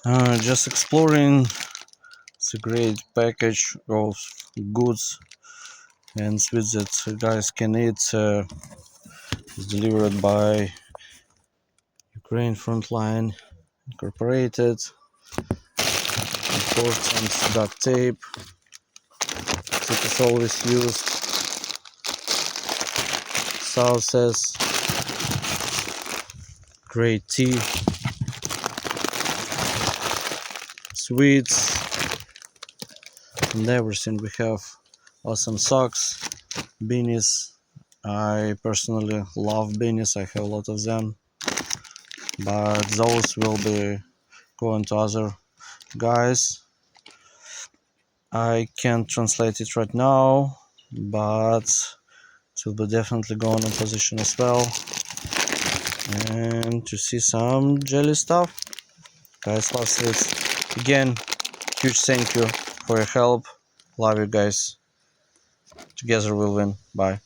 Just exploring. It's a great package of goods and sweets that guys can eat. It's delivered by Ukraine Frontline Incorporated. Important duct tape that is always used. Sauces, great tea, sweets, and everything. We have awesome socks, beanies. I personally love beanies. I have a lot of them, but those will be going to other guys. I can't translate it right now, but it will be definitely going on position as well. And to see some jelly stuff, guys, love sweets. Again, huge thank you for your help. Love you guys. Together we'll win. Bye.